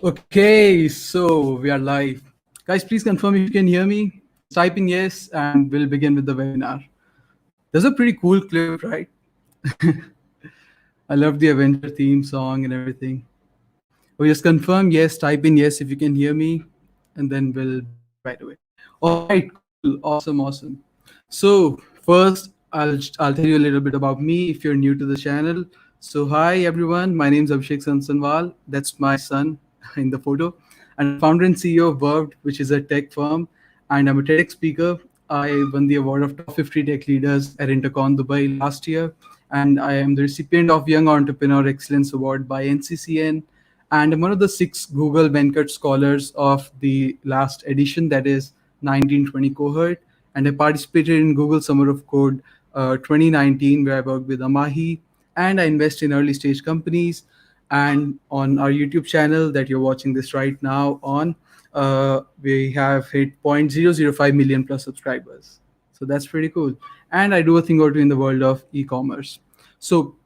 Okay, so we are live. Guys, please confirm if you can hear me. Type in yes, and we'll begin with the webinar. There's a pretty cool clip, right? I love the Avenger theme song and everything. We just confirm yes, type in yes if you can hear me, and then we'll begin right away. All right, cool, awesome. So first, I'll tell you a little bit about me if you're new to the channel. So hi everyone, my name is Abhishek Sansanwal. That's my son in the photo. And I'm founder and CEO of Verved, which is a tech firm, and I'm a TEDx speaker. I won the award of top 50 tech leaders at InterCon Dubai last year, and I am the recipient of Young Entrepreneur Excellence Award by NCCN, and I'm one of the 6 Google Venkat Scholars of the last edition, that is 1920 cohort. And I participated in Google Summer of Code 2019, where I worked with Amahi, and I invest in early stage companies. And on our YouTube channel that you're watching this right now on, we have hit 0.005 million plus subscribers. So that's pretty cool. And I do a thing or two in the world of e-commerce. So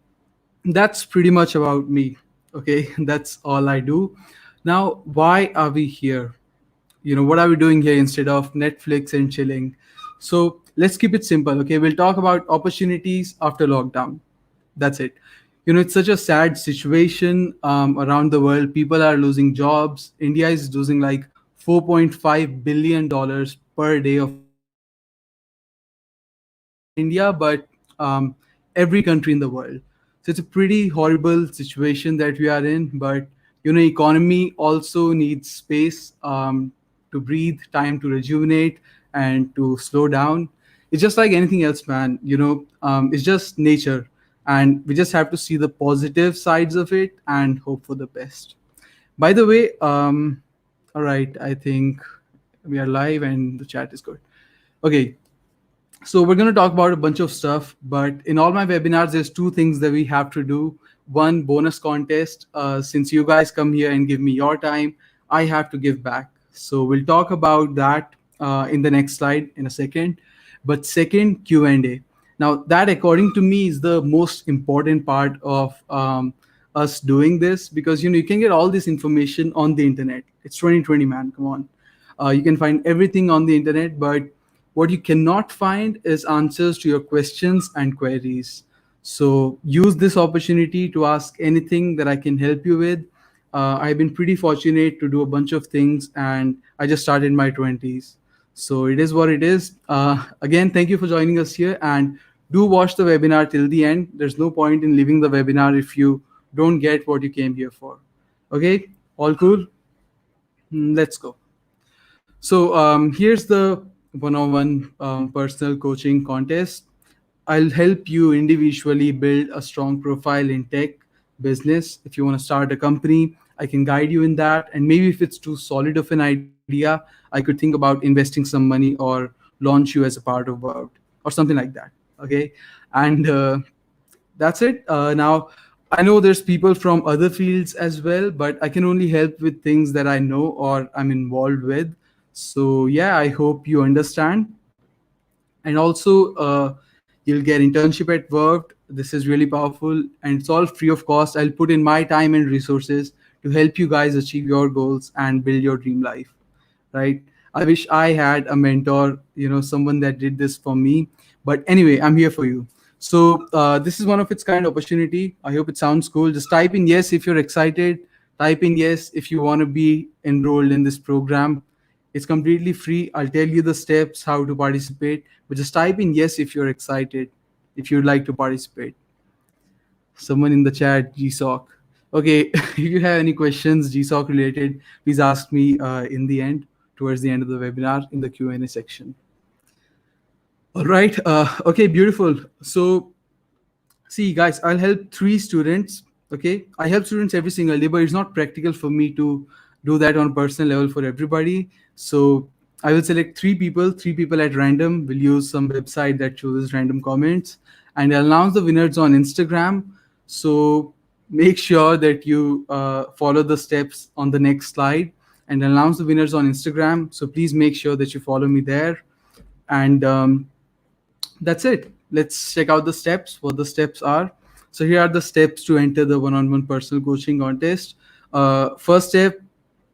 that's pretty much about me. Okay, that's all I do. Now, why are we here? What are we doing here instead of Netflix and chilling? So let's keep it simple. Okay, we'll talk about opportunities after lockdown. That's it. It's such a sad situation around the world. People are losing jobs. India is losing like $4.5 billion per day of India, but every country in the world. So it's a pretty horrible situation that we are in. But economy also needs space to breathe, time to rejuvenate, and to slow down. It's just like anything else, man. It's just nature. and we just have to see the positive sides of it and hope for the best. By the way, all right, I think we are live and the chat is good. Okay, so we're going to talk about a bunch of stuff, but in all my webinars, there's two things that we have to do. One, bonus contest. Since you guys come here and give me your time, I have to give back. So we'll talk about that in the next slide in a second. But second, Q&A. Now that, according to me, is the most important part of us doing this, because you can get all this information on the internet. It's 2020, man. Come on. You can find everything on the internet, but what you cannot find is answers to your questions and queries. So use this opportunity to ask anything that I can help you with. I've been pretty fortunate to do a bunch of things, and I just started in my 20s. So it is what it is. Again, thank you for joining us here, and do watch the webinar till the end. There's no point in leaving the webinar if you don't get what you came here for. Okay, all cool? Let's go. So here's the one-on-one personal coaching contest. I'll help you individually build a strong profile in tech business. If you want to start a company, I can guide you in that. And maybe if it's too solid of an idea, I could think about investing some money or launch you as a part of Verved or something like that. Okay. And that's it. Now, I know there's people from other fields as well, but I can only help with things that I know or I'm involved with. So yeah, I hope you understand. And also, you'll get internship at Verved. This is really powerful, and it's all free of cost. I'll put in my time and resources to help you guys achieve your goals and build your dream life, right? I wish I had a mentor, someone that did this for me. But anyway, I'm here for you. So this is one of its kind opportunity. I hope it sounds cool. Just type in yes if you're excited. Type in yes if you want to be enrolled in this program. It's completely free. I'll tell you the steps how to participate. But just type in yes if you're excited, if you'd like to participate. Someone in the chat, GSOC. Okay, if you have any questions GSOC related, please ask me in the end, towards the end of the webinar in the Q&A section. All right. Okay, beautiful. So see, guys, I'll help 3 students. Okay, I help students every single day, but it's not practical for me to do that on a personal level for everybody. So I will select 3 people. 3 people at random. We'll use some website that chooses random comments, and I'll announce the winners on Instagram. So make sure that you follow the steps on the next slide, and I'll announce the winners on Instagram. So please make sure that you follow me there. And that's it. Let's check out the steps, what the steps are. So here are the steps to enter the one-on-one personal coaching contest. First step,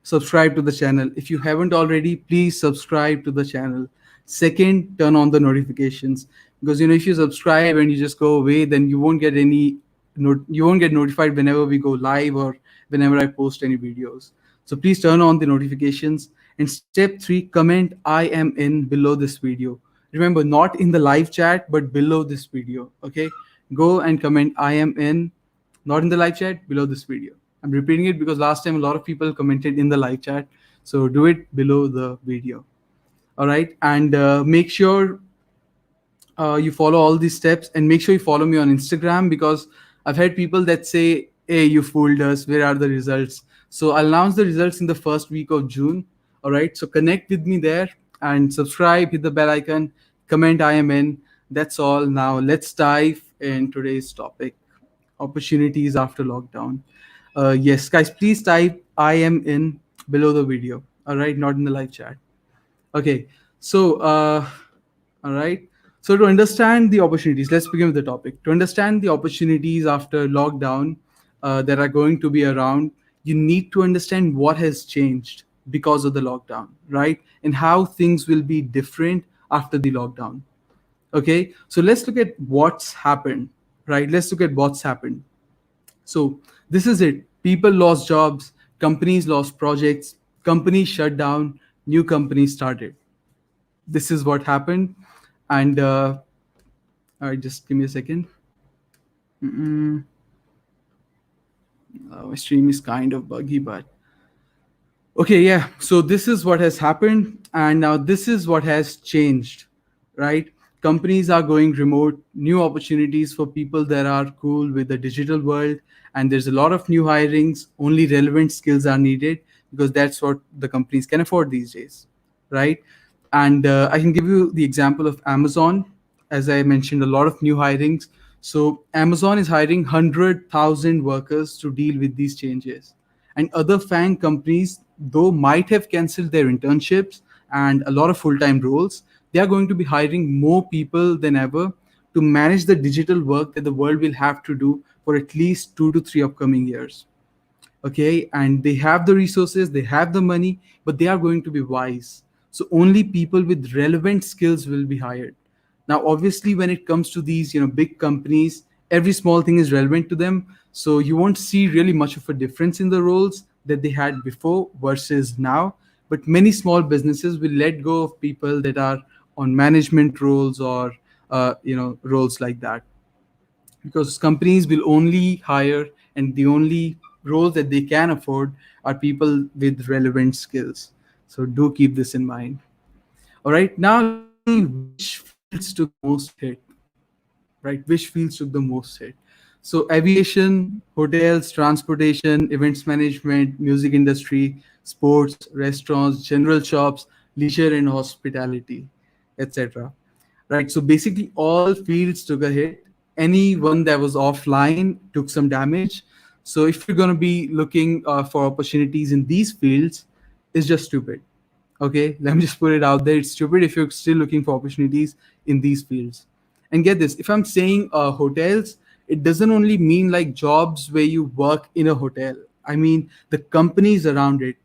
subscribe to the channel. If you haven't already, please subscribe to the channel. Second, turn on the notifications, because if you subscribe and you just go away, then you won't get you won't get notified whenever we go live or whenever I post any videos. So please turn on the notifications. And step 3, comment I am in below this video. Remember, not in the live chat, but below this video. Okay, go and comment I am in, not in the live chat, below this video. I'm repeating it because last time a lot of people commented in the live chat. So do it below the video. All right. And make sure you follow all these steps, and make sure you follow me on Instagram, because I've had people that say, hey, you fooled us. Where are the results? So I'll announce the results in the first week of June. All right. So connect with me there and subscribe, hit the bell icon, comment I am in. That's all. Now let's dive in today's topic, opportunities after lockdown. Yes, guys, please type I am in below the video. All right, not in the live chat. Okay, so all right. So to understand the opportunities, let's begin with the topic. To understand the opportunities after lockdown that are going to be around, you need to understand what has changed because of the lockdown, right? And how things will be different after the lockdown. Okay, so let's look at what's happened, right? Let's look at what's happened. So this is it. People lost jobs, companies lost projects, companies shut down, new companies started. This is what happened. And all right, just give me a second. My stream is kind of buggy, but okay, yeah. So this is what has happened, and now this is what has changed, right? companies are going remote, new opportunities for people that are cool with the digital world, and there's a lot of new hirings. Only relevant skills are needed because that's what the companies can afford these days, right? And I can give you the example of Amazon. As I mentioned, a lot of new hirings. So Amazon is hiring 100,000 workers to deal with these changes. And other FANG companies, though might have canceled their internships and a lot of full-time roles, they are going to be hiring more people than ever to manage the digital work that the world will have to do for at least 2 to 3 upcoming years. Okay, and they have the resources, they have the money, but they are going to be wise. So only people with relevant skills will be hired. Now obviously when it comes to these big companies, every small thing is relevant to them, so you won't see really much of a difference in the roles that they had before versus now. But many small businesses will let go of people that are on management roles or roles like that, because companies will only hire, and the only roles that they can afford are people with relevant skills. So do keep this in mind. All right, now let's see which fields took the most hit. Right, which fields took the most hit? So aviation, hotels, transportation, events management, music industry, sports, restaurants, general shops, leisure and hospitality, etc. Right, so basically all fields took a hit. Any one that was offline took some damage. So if you're going to be looking for opportunities in these fields, it's just stupid. Okay, let me just put it out there. It's stupid if you're still looking for opportunities in these fields. And get this, if I'm saying hotels, it doesn't only mean like jobs where you work in a hotel. I mean the companies around it,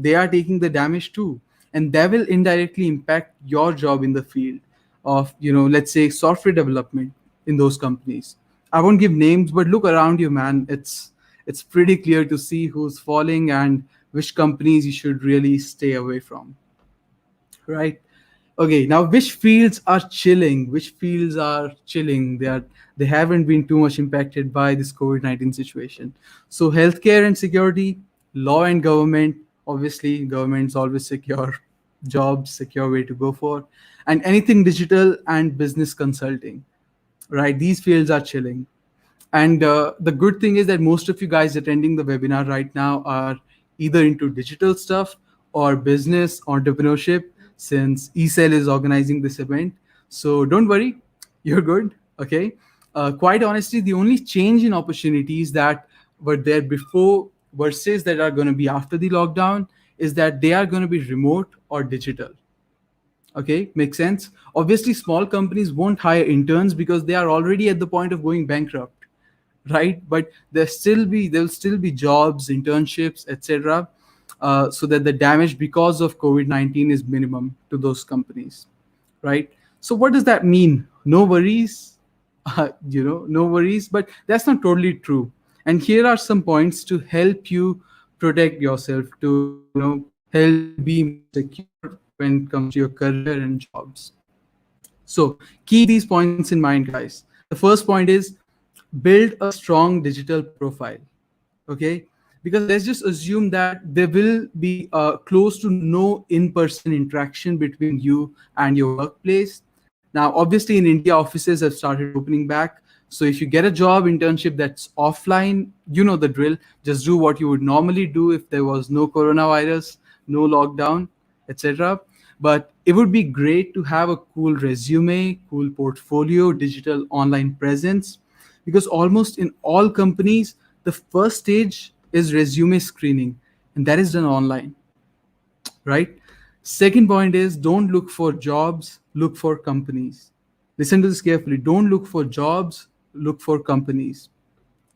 they are taking the damage too. And that will indirectly impact your job in the field of, let's say software development in those companies. I won't give names, but look around you, man. It's pretty clear to see who's falling and which companies you should really stay away from, right? Okay, now which fields are chilling? Which fields are chilling? They haven't been too much impacted by this COVID-19 situation. So healthcare and security, law and government. Obviously, government's always secure jobs, secure way to go for, and anything digital and business consulting. Right, these fields are chilling. And the good thing is that most of you guys attending the webinar right now are either into digital stuff or business entrepreneurship, since E-Cell is organizing this event. So don't worry, you're good. Okay. Quite honestly, the only change in opportunities that were there before versus that are going to be after the lockdown is that they are going to be remote or digital. Okay, makes sense. Obviously, small companies won't hire interns because they are already at the point of going bankrupt, right? But there'll still be jobs, internships, etc., so that the damage because of COVID-19 is minimum to those companies, right? So what does that mean? No worries, no worries. But that's not totally true. And here are some points to help you protect yourself, to help you be more secure when it comes to your career and jobs. So keep these points in mind, guys. The first point is build a strong digital profile. Okay, because let's just assume that there will be close to no in-person interaction between you and your workplace. Now obviously in India, offices have started opening back. So if you get a job internship that's offline, you know the drill. Just do what you would normally do if there was no coronavirus, no lockdown, etc. But it would be great to have a cool resume, cool portfolio, digital online presence, because almost in all companies, the first stage is resume screening, and that is done online, right? Second point is don't look for jobs, look for companies. Listen to this carefully. Don't look for jobs, look for companies.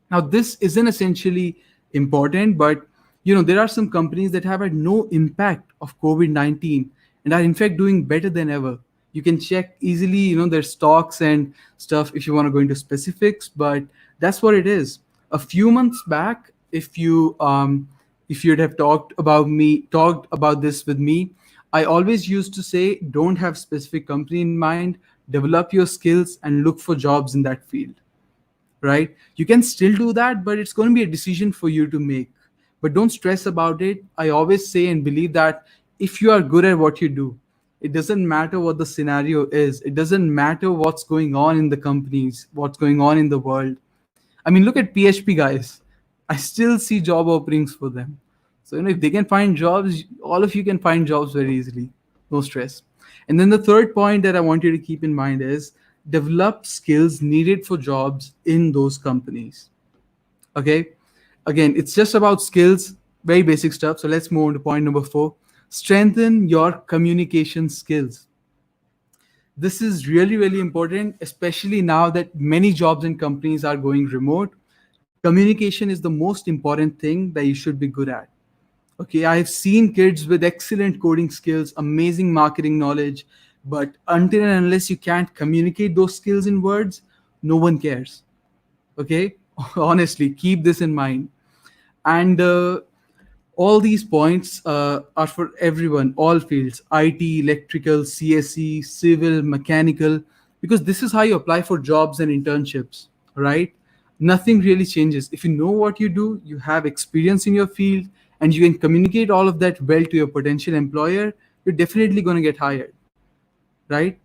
Now, this isn't essentially important, but there are some companies that have had no impact of COVID-19 and are in fact doing better than ever. You can check easily, their stocks and stuff if you want to go into specifics, but that's what it is. A few months back, if you'd have talked about this with me, I always used to say, don't have specific company in mind, develop your skills and look for jobs in that field, right? You can still do that, but it's going to be a decision for you to make. But don't stress about it. I always say and believe that if you are good at what you do, It doesn't matter what the scenario is. It doesn't matter what's going on in the companies, what's going on in the world. I mean, look at PHP guys. I still see job openings for them. So, if they can find jobs, all of you can find jobs very easily. No stress. And then the third point that I want you to keep in mind is develop skills needed for jobs in those companies. Okay. Again, it's just about skills, very basic stuff. So let's move on to point number 4. Strengthen your communication skills. This is really, really important, especially now that many jobs and companies are going remote. Communication is the most important thing that you should be good at. Okay, I've seen kids with excellent coding skills, amazing marketing knowledge, but until and unless you can't communicate those skills in words, no one cares. Okay, honestly, keep this in mind. And all these points are for everyone, all fields: IT, electrical, CSE, civil, mechanical, because this is how you apply for jobs and internships, right? Nothing really changes. If you know what you do, you have experience in your field, and you can communicate all of that well to your potential employer, you're definitely going to get hired, right?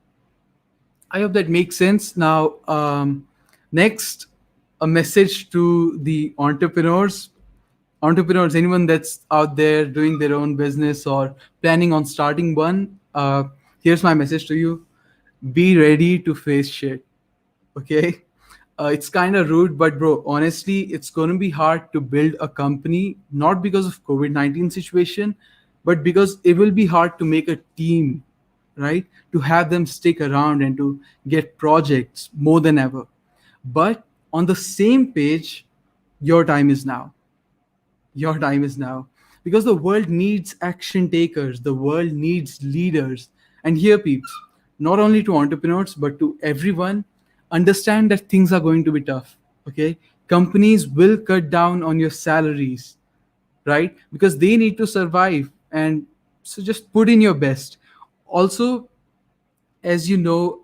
I hope that makes sense. Now, next, a message to the entrepreneurs, anyone that's out there doing their own business or planning on starting one. Here's my message to you: be ready to face shit. Okay. It's kind of rude, but bro, honestly, it's going to be hard to build a company, not because of COVID-19 situation, but because it will be hard to make a team, right? To have them stick around and to get projects more than ever. But on the same page, your time is now. Your time is now, because the world needs action takers, the world needs leaders. And here, peeps, not only to entrepreneurs but to everyone, understand that things are going to be tough. Okay, companies will cut down on your salaries, right? Because they need to survive. And so just put in your best. Also, as you know,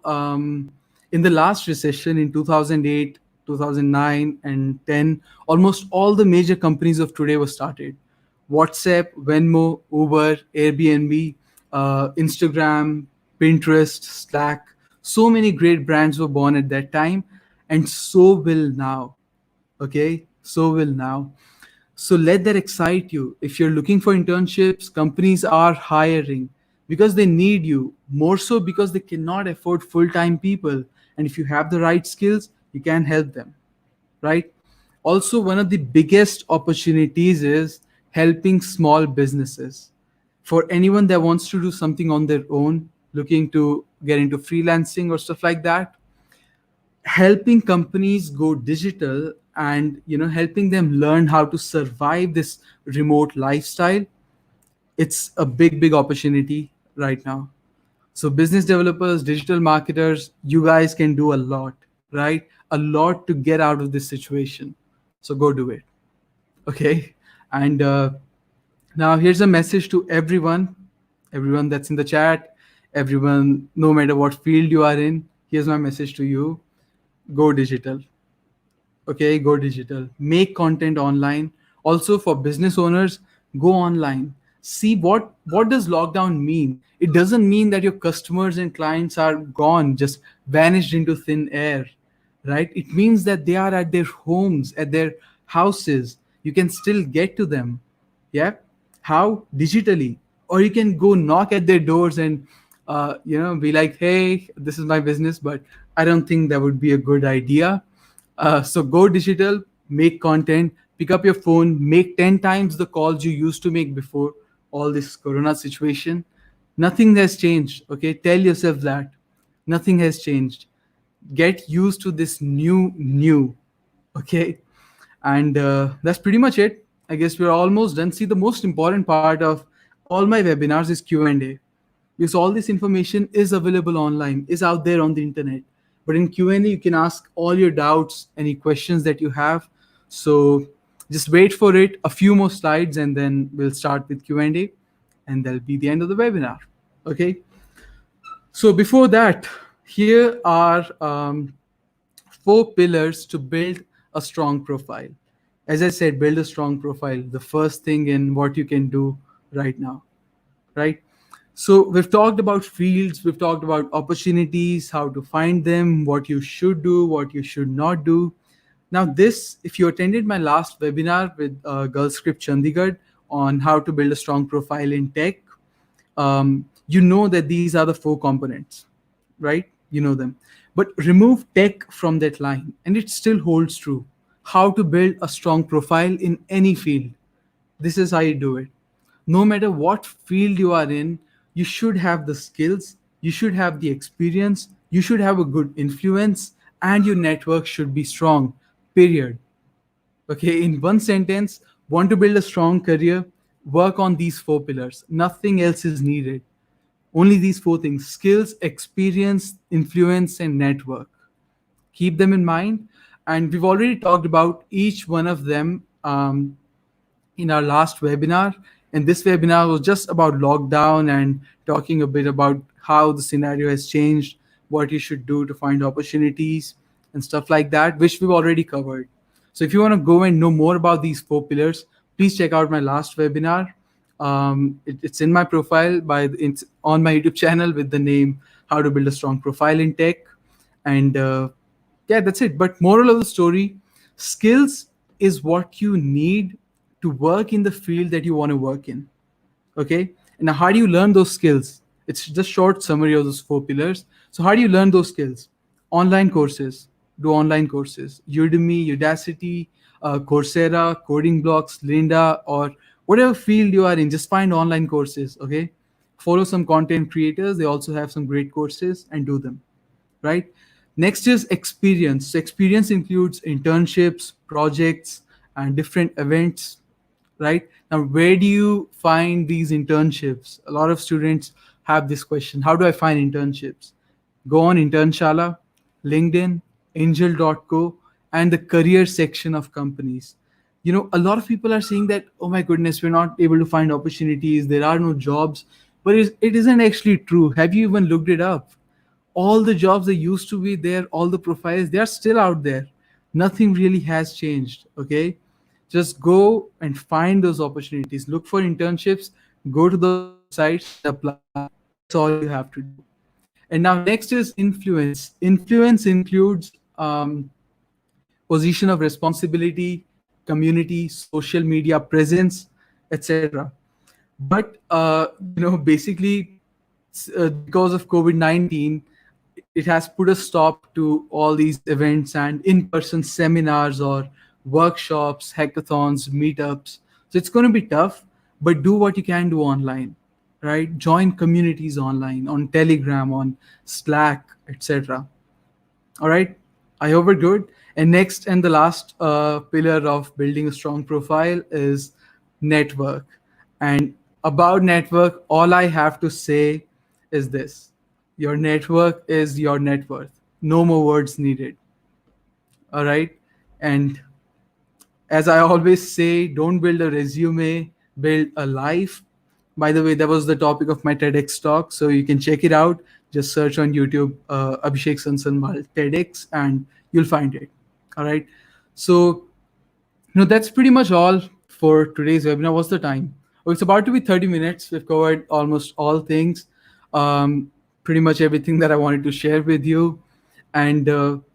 in the last recession in 2008, 2009, and 10, almost all the major companies of today were started: WhatsApp, Venmo, Uber, Airbnb, Instagram, Pinterest, Slack. So many great brands were born at that time, and so will now. Okay, so will now. So let that excite you. If you're looking for internships, companies are hiring because they need you, more so because they cannot afford full time people. And if you have the right skills, you can help them, right? Also, one of the biggest opportunities is helping small businesses. For anyone that wants to do something on their own, looking to get into freelancing or stuff like that, helping companies go digital and helping them learn how to survive this remote lifestyle, it's a big opportunity right now. So business developers, digital marketers, you guys can do a lot, right? A lot to get out of this situation. So go do it. Okay. And now here's a message to everyone that's in the chat, everyone, no matter what field you are in. Here's my message to you: go digital. Okay, go digital, make content online. Also, for business owners, go online. See what does lockdown mean. It doesn't mean that your customers and clients are gone, just vanished into thin air, right? It means that they are at their homes, at their houses. You can still get to them. Yeah. How? Digitally. Or you can go knock at their doors and be like, hey, this is my business, but I don't think that would be a good idea. So go digital, make content, pick up your phone, make 10 times the calls you used to make before all this corona situation. Nothing has changed. Okay, tell yourself that nothing has changed. Get used to this new. Okay, and that's pretty much it. I guess we're almost done. See, the most important part of all my webinars is Q&A, because all this information is available online, is out there on the internet. But in Q&A, you can ask all your doubts, any questions that you have. So just wait for it, a few more slides, and then we'll start with Q&A, and that'll be the end of the webinar. Okay. So before that, here are 4 pillars to build a strong profile. As I said, build a strong profile, the first thing in what you can do right now, right? So we've talked about fields, we've talked about opportunities, how to find them, what you should do, what you should not do. Now, this, if you attended my last webinar with Girl Script Chandigarh on how to build a strong profile in tech, you know that these are the four components, right? You know them. But remove tech from that line, and it still holds true. How to build a strong profile in any field. This is how you do it. No matter what field you are in, you should have the skills, you should have the experience, you should have a good influence, and your network should be strong. Period. Okay, in one sentence, want to build a strong career, work on these four pillars. Nothing else is needed. Only these four things: skills, experience, influence, and network. Keep them in mind. And we've already talked about each one of them in our last webinar. And this webinar was just about lockdown and talking a bit about how the scenario has changed, what you should do to find opportunities and stuff like that, which we've already covered. So if you want to go and know more about these four pillars, please check out my last webinar. It's in my profile it's on my YouTube channel with the name "How to Build a Strong Profile in Tech," and yeah, that's it. But moral of the story: skills is what you need to work in the field that you want to work in. Okay. And now, how do you learn those skills? It's just short summary of those four pillars. So how do you learn those skills? Online courses. Do online courses. Udemy, Udacity, Coursera, Coding Blocks, Linda, or whatever field you are in. Just find online courses. Okay. Follow some content creators. They also have some great courses, and do them. Right. Next is experience. So experience includes internships, projects, and different events. Right now, where do you find these internships? A lot of students have this question: how do I find internships? Go on Internshala, LinkedIn, angel.co, and the career section of companies. A lot of people are saying that, oh my goodness, we're not able to find opportunities, there are no jobs. But it isn't actually true. Have you even looked it up? All the jobs that used to be there, all the profiles, they are still out there. Nothing really has changed. Okay. Just go and find those opportunities. Look for internships, go to those websites and apply. That's all you have to do. And now, next is influence. Influence includes position of responsibility, community, social media presence, etc. But basically, because of COVID-19, it has put a stop to all these events and in-person seminars or workshops, hackathons, meetups. So it's going to be tough, but do what you can do online, right? Join communities online, on Telegram, on Slack, etc. All right. I hope we're good. And next and the last pillar of building a strong profile is network. And about network, all I have to say is this: your network is your net worth. No more words needed. All right. And as I always say, don't build a resume, build a life. By the way, that was the topic of my TEDx talk, so you can check it out. Just search on YouTube, Abhishek Sansanwal TEDx, and you'll find it. All right. So, that's pretty much all for today's webinar. What's the time? Oh, it's about to be 30 minutes. We've covered almost all things, pretty much everything that I wanted to share with you. And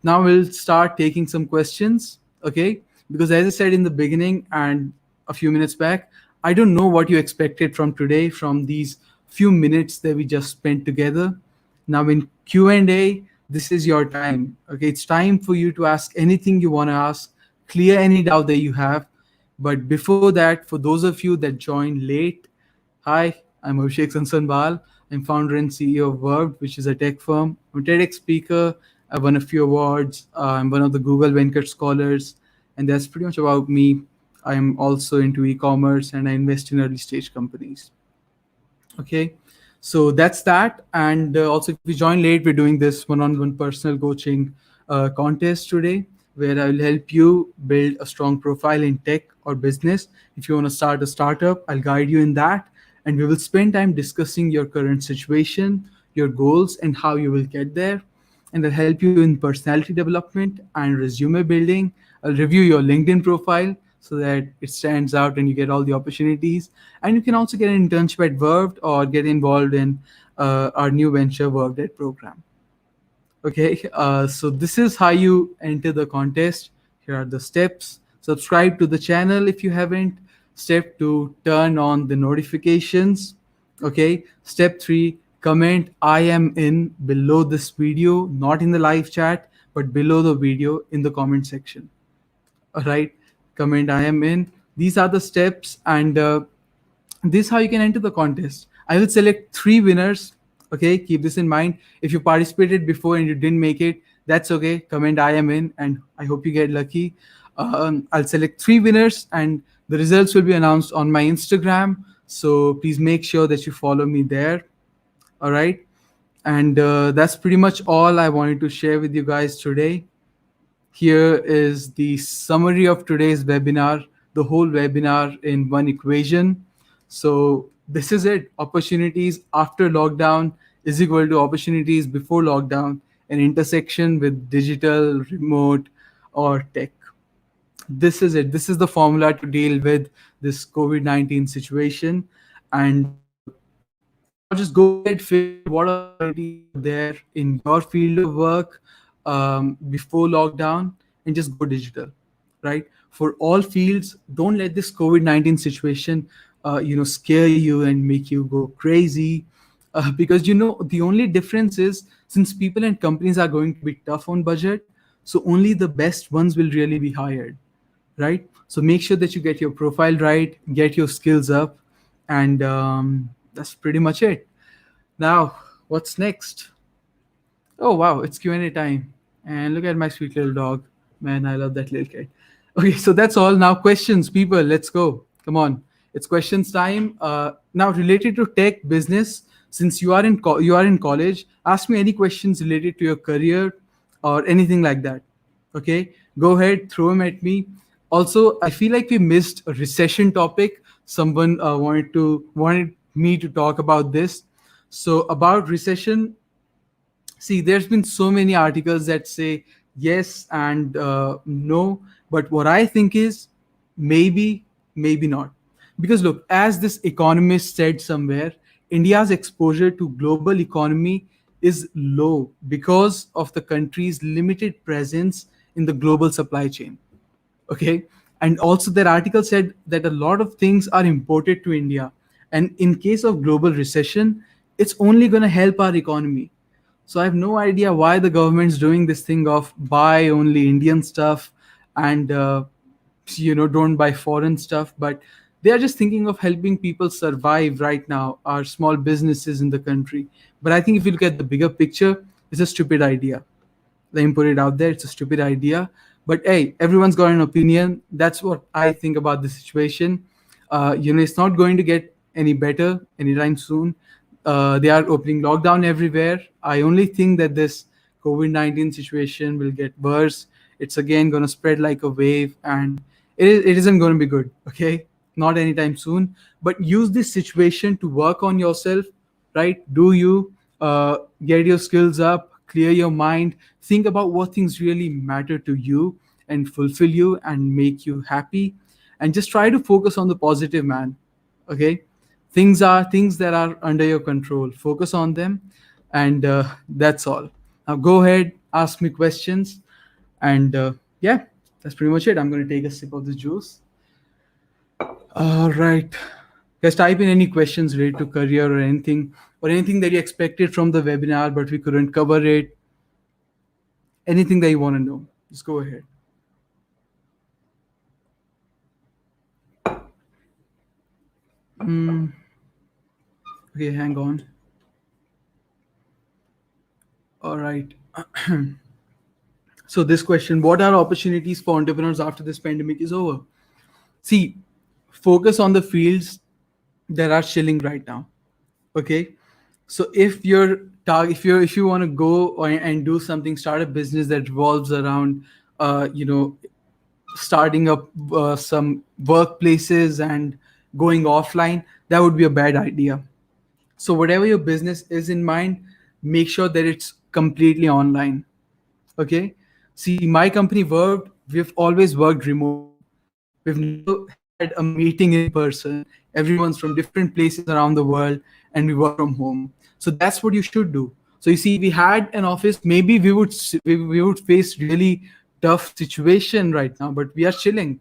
now we'll start taking some questions. Okay. Because as I said in the beginning and a few minutes back, I don't know what you expected from today, from these few minutes that we just spent together. Now in Q&A, this is your time. Okay, it's time for you to ask anything you want to ask, clear any doubt that you have. But before that, for those of you that joined late, hi, I'm Abhishek Sansanwal. I'm founder and CEO of Verved, which is a tech firm. I'm a TEDx speaker. I've won a few awards. I'm one of the Google Venkat Scholars. And that's pretty much about me. I'm also into e-commerce and I invest in early stage companies. Okay, so that's that. And also, if you join late, we're doing this one-on-one personal coaching contest today, where I will help you build a strong profile in tech or business. If you want to start a startup, I'll guide you in that. And we will spend time discussing your current situation, your goals, and how you will get there. And I'll help you in personality development and resume building. I'll review your LinkedIn profile so that it stands out and you get all the opportunities. And you can also get an internship at Verved or get involved in our new venture, Verved edProgram. Okay, so this is how you enter the contest. Here are the steps. Subscribe to the channel if you haven't. Step 2, turn on the notifications. Okay, step 3, comment I am in below this video, not in the live chat, but below the video in the comment section. All right, comment I am in. These are the steps, and this is how you can enter the contest. I will select 3 winners. Okay, keep this in mind. If you participated before and you didn't make it, that's okay. Comment I am in, and I hope you get lucky. I'll select 3 winners, and the results will be announced on my Instagram. So please make sure that you follow me there. All right, and that's pretty much all I wanted to share with you guys today. Here is the summary of today's webinar, the whole webinar in one equation. So this is it. Opportunities after lockdown is equal to opportunities before lockdown, an intersection with digital, remote, or tech. This is it. This is the formula to deal with this COVID-19 situation. And now just go ahead, figure out what opportunities are there in your field of work before lockdown, and just go digital, right? For all fields, don't let this COVID-19 situation, scare you and make you go crazy. Because, the only difference is, since people and companies are going to be tough on budget, so only the best ones will really be hired, right? So make sure that you get your profile right, get your skills up, and that's pretty much it. Now, what's next? Oh wow, it's Q&A time. And look at my sweet little dog. Man, I love that little kid. Okay, so that's all. Now questions, people, let's go. Come on. It's questions time. Now related to tech business, since you are in college, ask me any questions related to your career or anything like that. Okay? Go ahead, throw them at me. Also, I feel like we missed a recession topic. Someone wanted me to talk about this. So about recession, see, there's been so many articles that say yes and no, but what I think is maybe, maybe not. Because look, as this economist said somewhere, India's exposure to global economy is low because of the country's limited presence in the global supply chain. Okay, and also that article said that a lot of things are imported to India, and in case of global recession, it's only going to help our economy. So I have no idea why the government's doing this thing of buy only Indian stuff, and don't buy foreign stuff. But they are just thinking of helping people survive right now, our small businesses in the country. But I think if you look at the bigger picture, it's a stupid idea. Let me put it out there. It's a stupid idea. But hey, everyone's got an opinion. That's what I think about the situation. It's not going to get any better anytime soon. They are opening lockdown everywhere. I only think that this COVID-19 situation will get worse. It's again going to spread like a wave, and it isn't going to be good. Okay, not anytime soon. But use this situation to work on yourself, right? Do you get your skills up, clear your mind, think about what things really matter to you and fulfill you and make you happy, and just try to focus on the positive, man. Okay, things that are under your control. Focus on them, and that's all. Now go ahead, ask me questions, and yeah, that's pretty much it. I'm going to take a sip of the juice. All right. Guys, type in any questions related to career or anything that you expected from the webinar, but we couldn't cover it. Anything that you want to know, just go ahead. Okay, hang on. All right. So this question, what are opportunities for entrepreneurs after this pandemic is over? See, focus on the fields that are chilling right now. Okay, so if if you want to go and do something, start a business that revolves around starting up some workplaces and going offline, that would be a bad idea. So whatever your business is in mind, make sure that it's completely online. Okay, see, my company Verved, we've always worked remotely. We've never had a meeting in person. Everyone's from different places around the world, and we work from home. So that's what you should do. So you see, we had an office. Maybe we would face really tough situation right now, but we are chilling.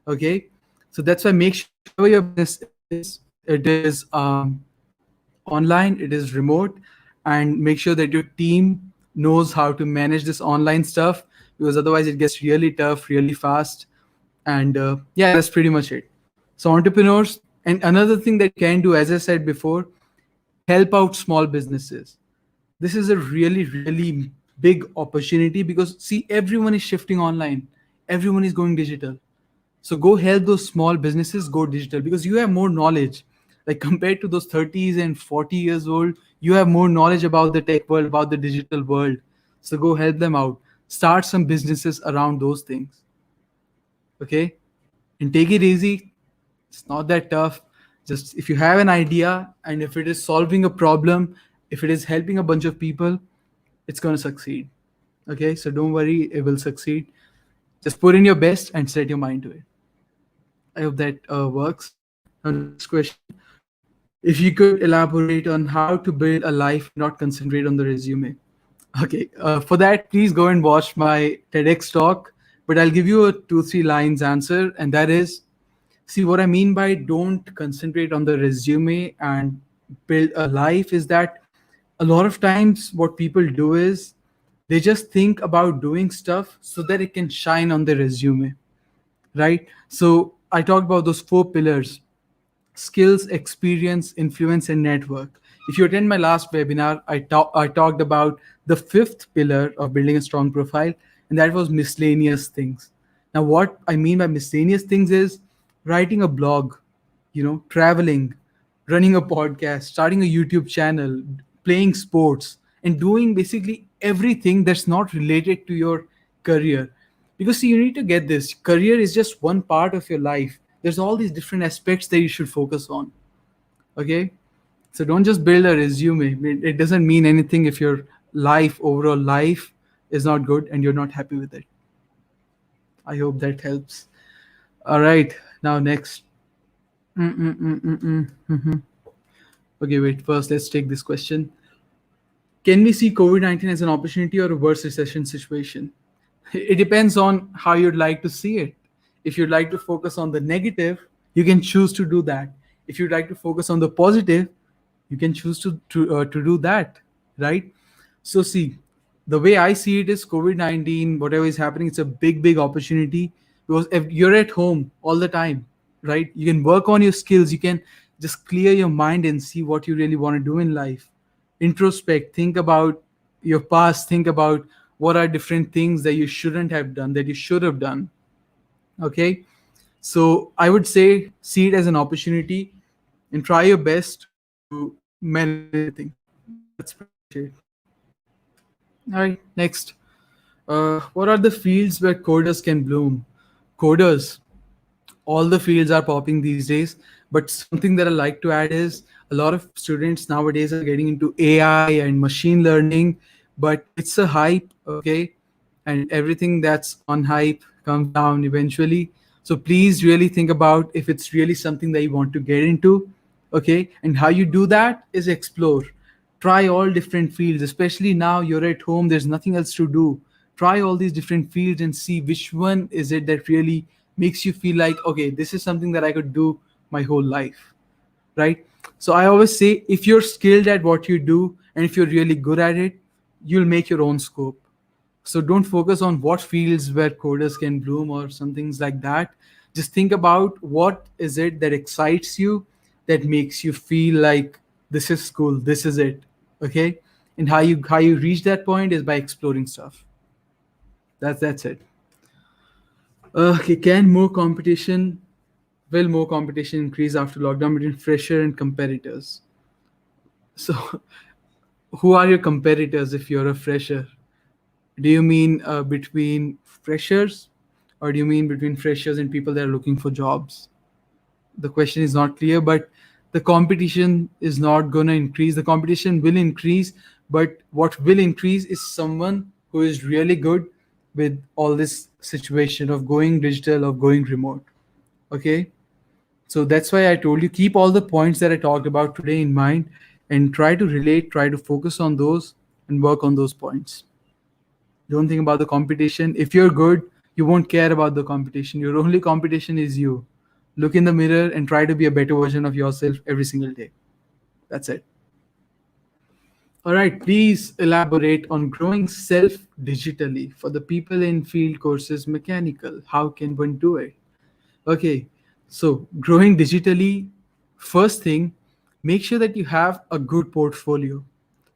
Okay, so that's why make sure whatever your business is, it is online, it is remote, and make sure that your team knows how to manage this online stuff, because otherwise it gets really tough really fast. And yeah, that's pretty much it. So entrepreneurs, and another thing that you can do, as I said before, help out small businesses. This is a really big opportunity, because see, everyone is shifting online, everyone is going digital. So go help those small businesses go digital, because you have more knowledge. Like compared to those 30s and 40 years old, you have more knowledge about the tech world, about the digital world. So go help them out. Start some businesses around those things. Okay? And take it easy. It's not that tough. Just if you have an idea and if it is solving a problem, if it is helping a bunch of people, it's going to succeed. Okay? So don't worry, it will succeed. Just put in your best and set your mind to it. I hope that works. Now, next question. If you could elaborate on how to build a life, not concentrate on the resume. Okay, for that, please go and watch my TEDx talk. But I'll give you a 2-3 lines answer, and that is, see, what I mean by don't concentrate on the resume and build a life is that a lot of times what people do is they just think about doing stuff so that it can shine on the resume, right? So I talked about those 4 pillars: skills, experience, influence, and network. If you attend my last webinar, I talked about the 5th pillar of building a strong profile, and that was miscellaneous things. Now, what I mean by miscellaneous things is writing a blog, traveling, running a podcast, starting a YouTube channel, playing sports, and doing basically everything that's not related to your career. Because see, you need to get this. Career is just one part of your life. There's all these different aspects that you should focus on. Okay? So don't just build a resume. It doesn't mean anything if your overall life, is not good and you're not happy with it. I hope that helps. All right. Now next. Okay, wait. First, let's take this question. Can we see COVID-19 as an opportunity or a worse recession situation? It depends on how you'd like to see it. If you'd like to focus on the negative, you can choose to do that. If you'd like to focus on the positive, you can choose to do that, right? So see, the way I see it is COVID-19, whatever is happening, it's a big opportunity, because if you're at home all the time, right? You can work on your skills. You can just clear your mind and see what you really want to do in life. Introspect, think about your past, think about what are different things that you shouldn't have done, that you should have done. Okay. So I would say see it as an opportunity and try your best to manage everything. That's pretty much it. All right. Next. What are the fields where coders can bloom? Coders, all the fields are popping these days, but something that I like to add is a lot of students nowadays are getting into AI and machine learning, but it's a hype. Okay, and everything that's on hype comes down eventually. So please really think about if it's really something that you want to get into. Okay, and how you do that is explore, try all different fields, especially now you're at home, there's nothing else to do. Try all these different fields and see which one is it that really makes you feel like, okay, this is something that I could do my whole life, right? So I always say, if you're skilled at what you do and if you're really good at it, you'll make your own scope. So don't focus on what fields where coders can bloom or some things like that. Just think about what is it that excites you, that makes you feel like this is cool, this is it. Okay, and how you reach that point is by exploring stuff. That's it. Okay, will more competition increase after lockdown between fresher and competitors? So who are your competitors if you're a fresher? Do you mean between freshers, or do you mean between freshers and people that are looking for jobs? The question is not clear, but the competition is not going to increase. The competition will increase, but what will increase is someone who is really good with all this situation of going digital, of going remote. Okay. So that's why I told you keep all the points that I talked about today in mind and try to relate, try to focus on those and work on those points. Don't think about the competition. If you're good, you won't care about the competition. Your only competition is you. Look in the mirror and try to be a better version of yourself every single day. That's it. All right, please elaborate on growing self digitally for the people in field courses mechanical. How can one do it? Okay, so growing digitally, first thing, make sure that you have a good portfolio.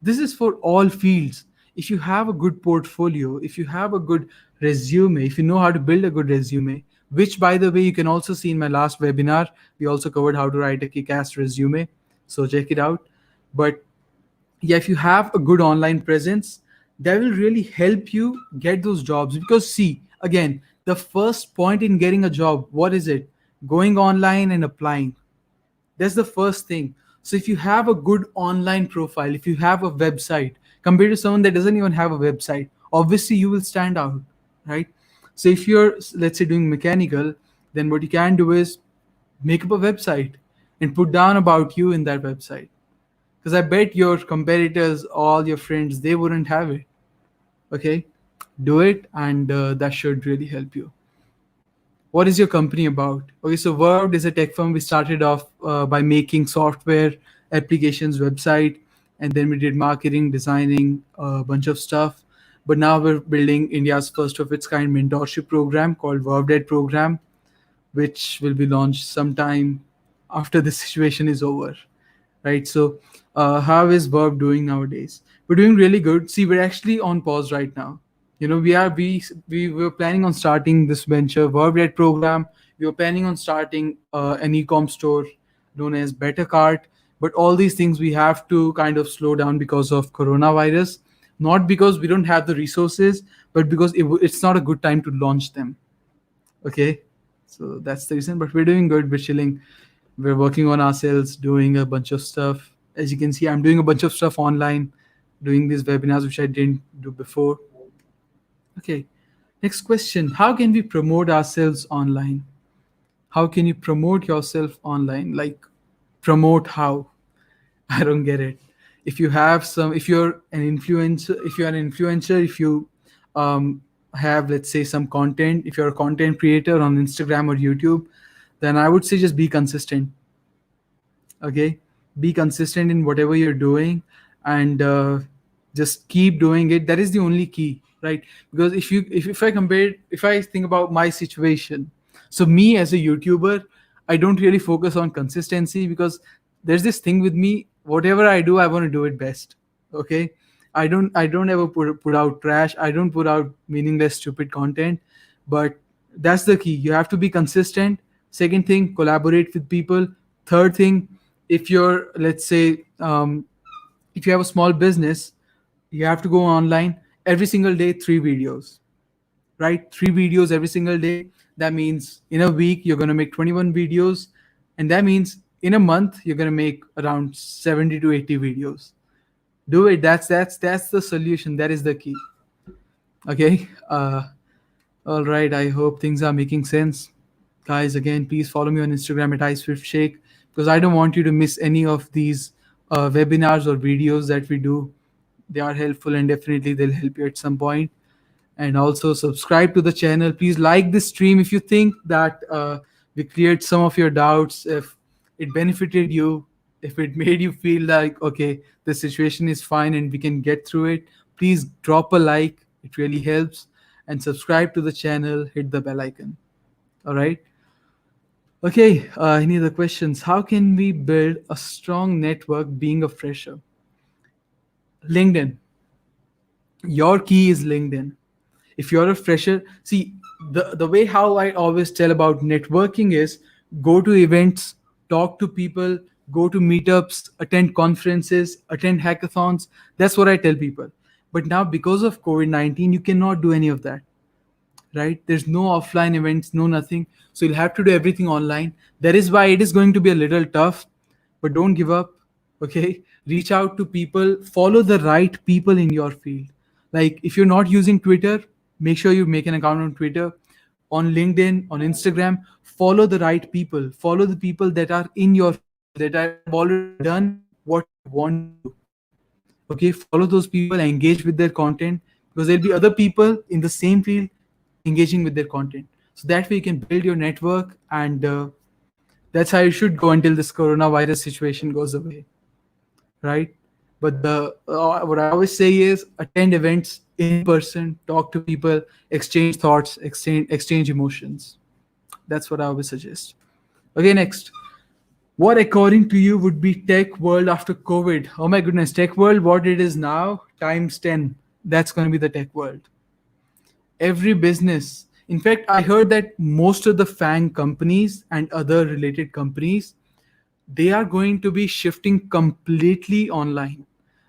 This is for all fields. If you have a good portfolio, if you have a good resume, if you know how to build a good resume, which by the way, you can also see in my last webinar, we also covered how to write a kick ass resume. So check it out. But yeah, if you have a good online presence, that will really help you get those jobs. Because see, again, the first point in getting a job, what is it? Going online and applying. That's the first thing. So if you have a good online profile, if you have a website, compared to someone that doesn't even have a website, obviously you will stand out, right? So if you're, let's say, doing mechanical, then what you can do is make up a website and put down about you in that website, because I bet your competitors, all your friends, they wouldn't have it. Okay, do it, and that should really help you. What is your company about? Okay, so Verved is a tech firm. We started off by making software, applications, website, and then we did marketing, designing, a bunch of stuff. But now we're building India's first of its kind mentorship program called Verved edProgram, which will be launched sometime after the situation is over, right? So, how is Verb doing nowadays? We're doing really good. See, we're actually on pause right now. You know, we were planning on starting this venture, Verb Red program. We were planning on starting an e-com store known as Better Cart. But all these things we have to kind of slow down because of coronavirus. Not because we don't have the resources, but because it's not a good time to launch them. Okay, so that's the reason. But we're doing good. We're chilling. We're working on ourselves, doing a bunch of stuff. As you can see, I'm doing a bunch of stuff online, doing these webinars which I didn't do before. Okay, next question: how can we promote ourselves online? How can you promote yourself online? Like, promote how? I don't get it. If you have some, if you're an influencer, if you um, have, let's say, some content, if you're a content creator on Instagram or YouTube, then I would say just be consistent. Okay, be consistent in whatever you're doing, and just keep doing it. That is the only key, right? Because if I compare, if I think about my situation, so me as a YouTuber, I don't really focus on consistency, because there's this thing with me: whatever I do, I want to do it best. Okay, I don't ever put out trash. I don't put out meaningless stupid content. But that's the key. You have to be consistent. Second thing, collaborate with people. Third thing, if you're, let's say, if you have a small business, you have to go online every single day, 3 videos, right? 3 videos every single day. That means in a week you're going to make 21 videos, and that means in a month you're going to make around 70 to 80 videos. Do it. That's the solution. That is the key. Okay. All right, I hope things are making sense. Guys, again, please follow me on Instagram at iSwiftShake, because I don't want you to miss any of these webinars or videos that we do. They are helpful, and definitely they'll help you at some point. And also subscribe to the channel. Please like this stream if you think that we cleared some of your doubts, if it benefited you, if it made you feel like, okay, the situation is fine and we can get through it. Please drop a like. It really helps. And subscribe to the channel, hit the bell icon. All right. Okay. Any other questions? How can we build a strong network being a fresher? LinkedIn. Your key is LinkedIn. If you're a fresher, see, the way how I always tell about networking is go to events, talk to people, go to meetups, attend conferences, attend hackathons. That's what I tell people. But now, because of COVID-19, you cannot do any of that, right? There's no offline events, no nothing. So you'll have to do everything online. That is why it is going to be a little tough, but don't give up. Okay, reach out to people, follow the right people in your field. Like, if you're not using Twitter, make sure you make an account on Twitter. on LinkedIn, on Instagram. Follow the right people. Follow the people that are in your field, that have already done what you want to do. Okay, follow those people, engage with their content, because there'll be other people in the same field engaging with their content. So that way you can build your network, and that's how you should go until this coronavirus situation goes away, right? But the what I always say is attend events in person, talk to people, exchange thoughts, exchange emotions. That's what I always suggest. Okay, next. What according to you would be tech world after COVID? Oh my goodness, tech world, what it is now, times 10. That's going to be the tech world. Every business. In fact, I heard that most of the FANG companies and other related companies, they are going to be shifting completely online.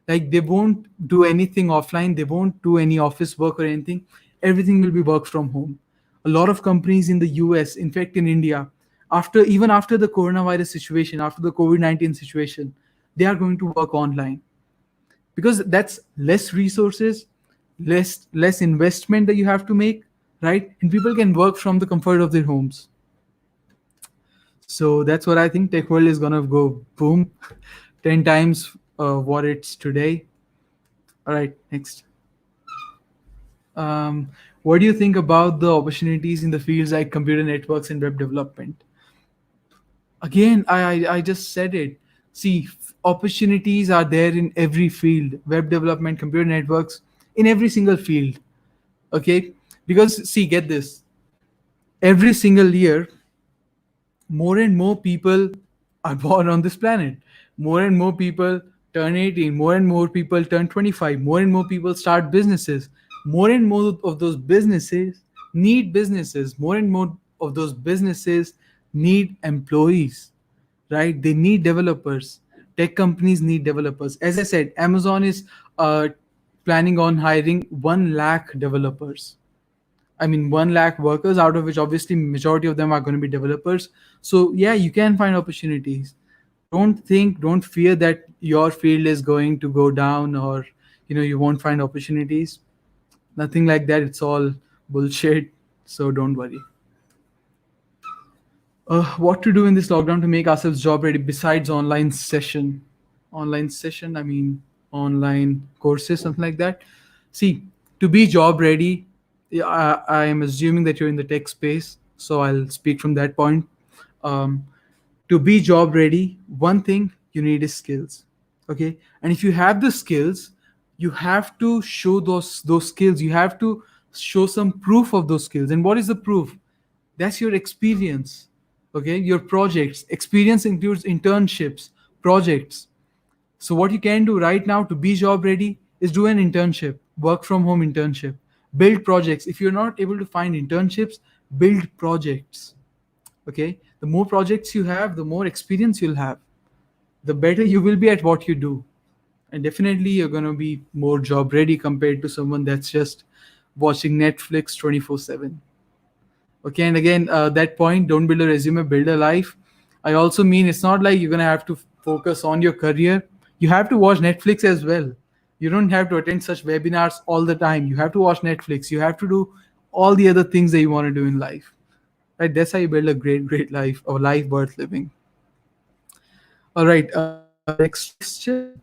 Like they won't do anything offline, they won't do any office work or anything. Everything will be work from home. A lot of companies in the US, in fact in India, after the coronavirus situation, after the COVID-19 situation, they are going to work online, because that's less resources, less investment that you have to make, right? And people can work from the comfort of their homes. So that's what I think. Tech world is gonna go boom, 10 times what it's today. All right, next. Um, what do you think about the opportunities in the fields like computer networks and web development? Again, I just said it. See, opportunities are there in every field: web development, computer networks, in every single field. Okay, because see, get this. Every single year, more and more people are born on this planet. More and more people turn 18, more and more people turn 25, more and more people start businesses. More and more of those businesses need businesses. More and more of those businesses need employees, right? They need developers. Tech companies need developers. As I said, Amazon is planning on hiring 1 lakh developers. I mean, 1 lakh workers, out of which obviously majority of them are going to be developers. So yeah, you can find opportunities. Don't fear that your field is going to go down, or you won't find opportunities. Nothing like that. It's all bullshit. So don't worry. What to do in this lockdown to make ourselves job ready besides online session, I mean, online courses, something like that. See, to be job ready, yeah, I am assuming that you're in the tech space, so I'll speak from that point. um, to be job ready, one thing you need is skills. Okay, and if you have the skills, you have to show those skills. You have to show some proof of those skills. And what is the proof? That's your experience. Okay, your projects. Experience includes internships, projects. So what you can do right now to be job ready is do an internship, work from home internship, build projects. If you're not able to find internships, build projects. Okay, the more projects you have, the more experience you'll have, the better you will be at what you do. And definitely you're going to be more job ready compared to someone that's just watching Netflix 24/7. Okay, and again, that point, don't build a resume, build a life. I also mean, it's not like you're going to have to focus on your career. You have to watch Netflix as well. You don't have to attend such webinars all the time. You have to watch Netflix. You have to do all the other things that you want to do in life, right? That's how you build a great life, or life worth living. All right, next question.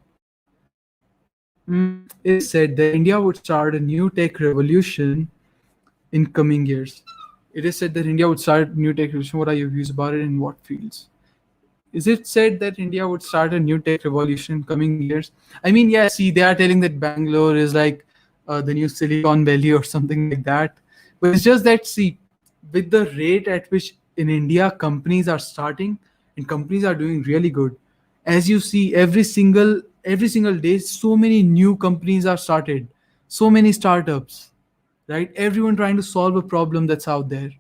It is said that India would start a new tech revolution in coming years. It is said that India would start a new tech revolution. What are your views about it, in what fields? Is it said that India would start a new tech revolution in coming years? I mean, yeah, see, they are telling that Bangalore is like the new Silicon Valley or something like that. But it's just that, see, with the rate at which in India companies are starting, and companies are doing really good. As you see, every single day, so many new companies are started, so many startups, right? Everyone trying to solve a problem that's out there.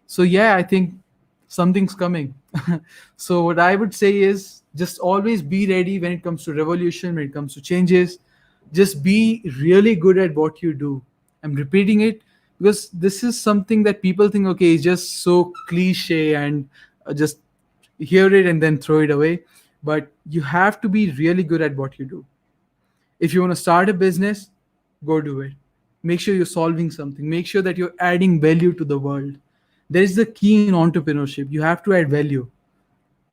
So yeah, I think something's coming. So what I would say is just always be ready when it comes to revolution, when it comes to changes. Just be really good at what you do. I'm repeating it because this is something that people think, okay, it's just so cliche, and just hear it and then throw it away. But you have to be really good at what you do. If you want to start a business, go do it. Make sure you're solving something. Make sure that you're adding value to the world. There is the key in entrepreneurship. You have to add value.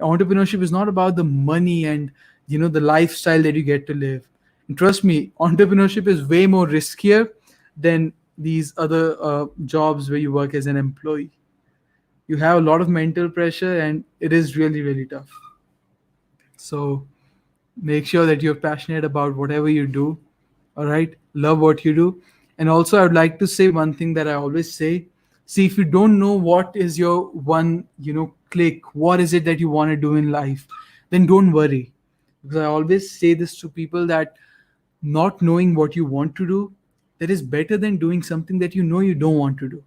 Entrepreneurship is not about the money and the lifestyle that you get to live. And trust me, entrepreneurship is way more riskier than these other jobs where you work as an employee. You have a lot of mental pressure, and it is really, really tough. So make sure that you're passionate about whatever you do. All right, love what you do. And also, I would like to say one thing that I always say. See, if you don't know what is your one click, what is it that you want to do in life, then don't worry. Because I always say this to people, that not knowing what you want to do, that is better than doing something that you don't want to do.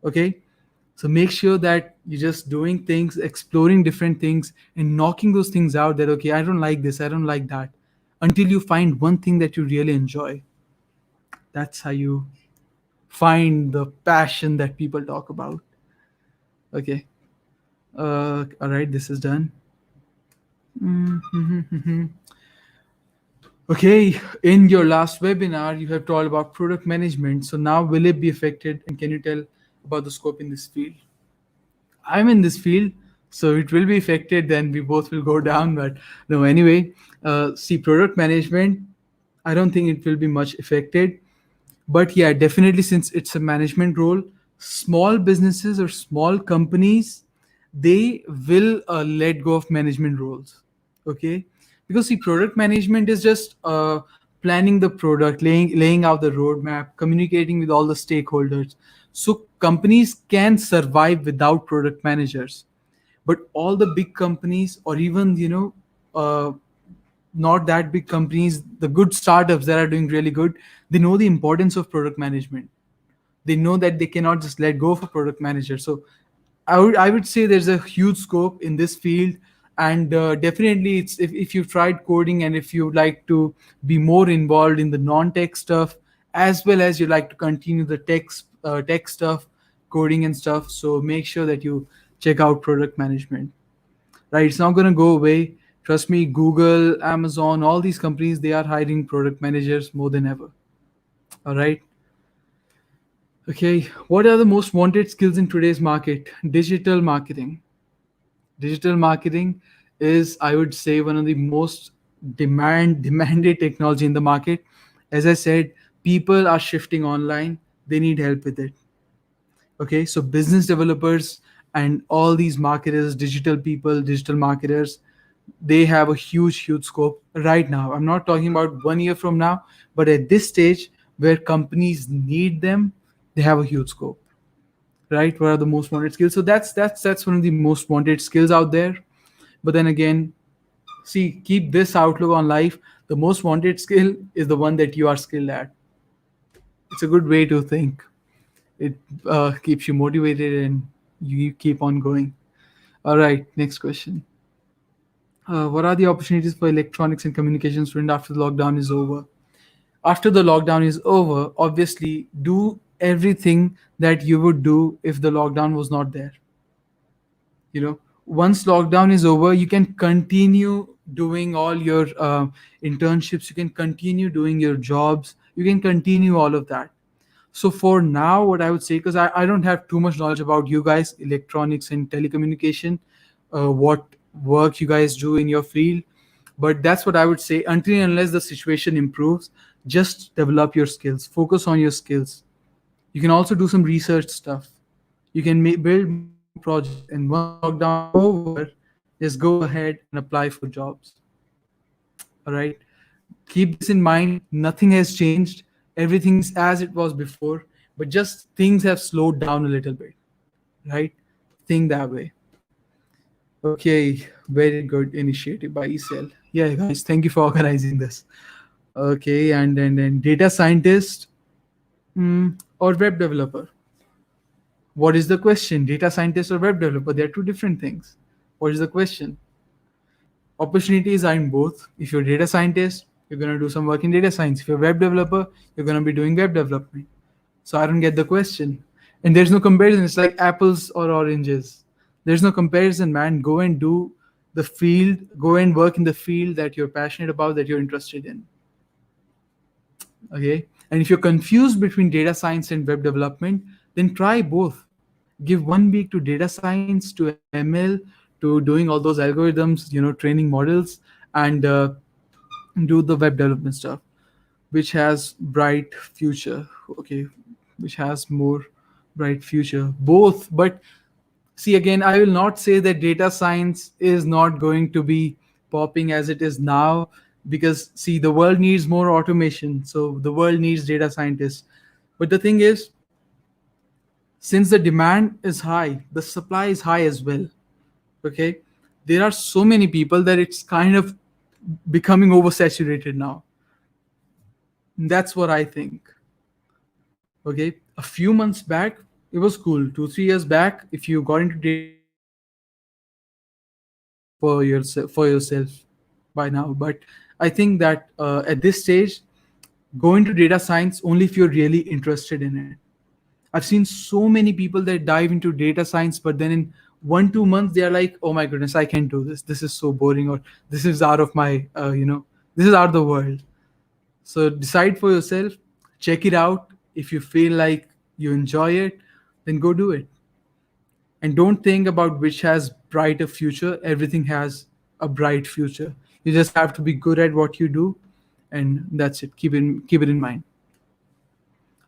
Okay, so make sure that you're just doing things, exploring different things, and knocking those things out, that okay, I don't like this, I don't like that, until you find one thing that you really enjoy. That's how you find the passion that people talk about. Okay. All right, this is done. Mhm. Okay, in your last webinar, you have told about product management. So now, will it be affected? And can you tell about the scope in this field? I'm in this field, so it will be affected. Then we both will go down. But no, anyway, see, product management, I don't think it will be much affected. But yeah, definitely, since it's a management role, small businesses or small companies, they will let go of management roles. Okay, because see, product management is just planning the product, laying out the roadmap, communicating with all the stakeholders. So companies can survive without product managers. But all the big companies, or even not that big companies, the good startups that are doing really good, they know the importance of product management. They know that they cannot just let go of a product manager. So I would say there's a huge scope in this field. And definitely, it's if you've tried coding, and if you like to be more involved in the non-tech stuff, as well as you like to continue the tech stuff, coding and stuff, so make sure that you check out product management. Right, it's not going to go away. Trust me, Google, Amazon, all these companies, they are hiring product managers more than ever. All right. Okay, what are the most wanted skills in today's market? Digital marketing. Digital marketing is, I would say, one of the most demanded technology in the market. As I said, people are shifting online. They need help with it. Okay, so business developers and all these marketers, digital people, digital marketers, they have a huge scope right now. I'm not talking about 1 year from now, but at this stage where companies need them, they have a huge scope. Right, what are the most wanted skills? So that's one of the most wanted skills out there. But then again, see, keep this outlook on life. The most wanted skill is the one that you are skilled at. It's a good way to think. It keeps you motivated, and you keep on going. All right, next question. What are the opportunities for electronics and communication student after the lockdown is over? After the lockdown is over, obviously, do everything that you would do if the lockdown was not there. Once lockdown is over, you can continue doing all your internships, you can continue doing your jobs, you can continue all of that. So for now, what I would say, because I don't have too much knowledge about you guys, electronics and telecommunication, what work you guys do in your field, but that's what I would say. Until and unless the situation improves, just develop your skills, focus on your skills. You can also do some research stuff. You can build more projects, and once lockdown is over, just go ahead and apply for jobs. All right. Keep this in mind. Nothing has changed. Everything is as it was before, but just things have slowed down a little bit. Right. Think that way. Okay. Very good initiative by E-Cell. Yeah, guys. Thank you for organizing this. Okay. And then data scientist, or web developer. What is the question? Data scientist or web developer? They are two different things. What is the question? Opportunities are in both. If you're a data scientist, you're going to do some work in data science. If you're a web developer, you're going to be doing web development. So I don't get the question. And there's no comparison. It's like apples or oranges. There's no comparison, man. Go and do the field, go and work in the field that you're passionate about, that you're interested in. Okay. And if you're confused between data science and web development, then try both. Give 1 week to data science, to ML, to doing all those algorithms, training models, and do the web development stuff, which has bright future. Okay, which has more bright future. Both, but see, again, I will not say that data science is not going to be popping as it is now, because see, the world needs more automation, so the world needs data scientists. But the thing is, since the demand is high, the supply is high as well. Okay, there are so many people that it's kind of becoming oversaturated now. That's what I think. Okay, a few months back it was cool. 2 3 years back, if you got into data science, you could have made a life for yourself by now. But I think that at this stage, go into data science only if you're really interested in it. I've seen so many people that dive into data science, but then in 1 2 months they are like, "Oh my goodness, I can't do this. This is so boring," or "This is out of my, this is out of the world." So decide for yourself, check it out. If you feel like you enjoy it, then go do it. And don't think about which has brighter future. Everything has a bright future. You just have to be good at what you do, and that's it. Keep it in mind.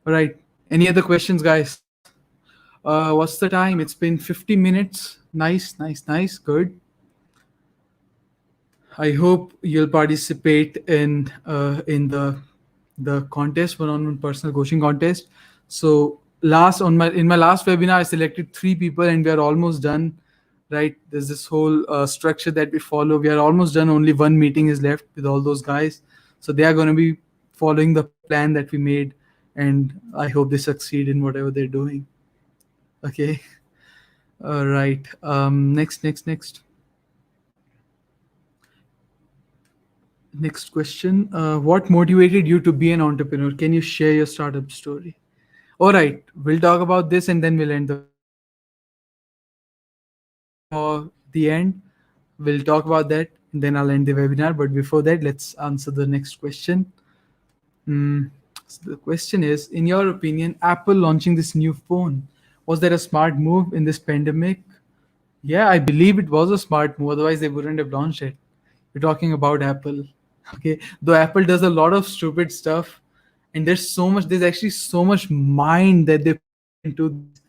All right. Any other questions, guys? What's the time? It's been 50 minutes. Nice, nice, nice. Good. I hope you'll participate in the contest, one-on-one personal coaching contest. So last on my in my last webinar, I selected 3 people, and we are almost done. Right? There's this whole structure that we follow. We are almost done. Only one meeting is left with all those guys. So they are going to be following the plan that we made, and I hope they succeed in whatever they're doing. Okay. All right. Next. Next question. What motivated you to be an entrepreneur? Can you share your startup story? All right, we'll talk about this and then we'll end the webinar. For the end, we'll talk about that and then I'll end the webinar. But before that, let's answer the next question. So the question is, in your opinion, Apple launching this new phone, was that a smart move in this pandemic? Yeah, I believe it was a smart move. Otherwise, they wouldn't have launched it. We're talking about Apple. Okay, though Apple does a lot of stupid stuff, and there's actually so much mind that they put into these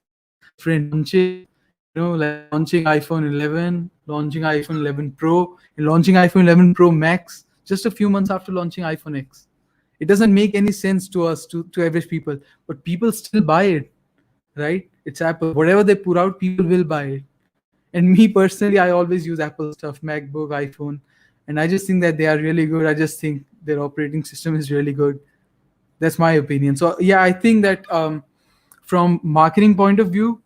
different launches. Like launching iPhone 11, launching iPhone 11 Pro, and launching iPhone 11 Pro Max just a few months after launching iPhone X. It doesn't make any sense to us, to average people, but people still buy it, right? It's Apple. Whatever they put out, people will buy it. And me personally, I always use Apple stuff, MacBook, iPhone, and I just think that they are really good. I just think their operating system is really good. That's my opinion. So yeah, I think that from marketing point of view,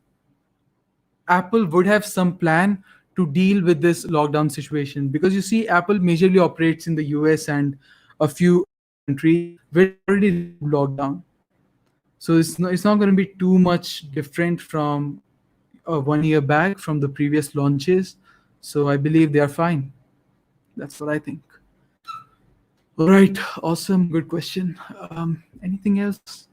Apple would have some plan to deal with this lockdown situation, because you see, Apple majorly operates in the US and a few other countries where they already removed lockdown. So it's not going to be too much different from 1 year back from the previous launches. So I believe they are fine. That's what I think. All right, awesome, good question. Anything else?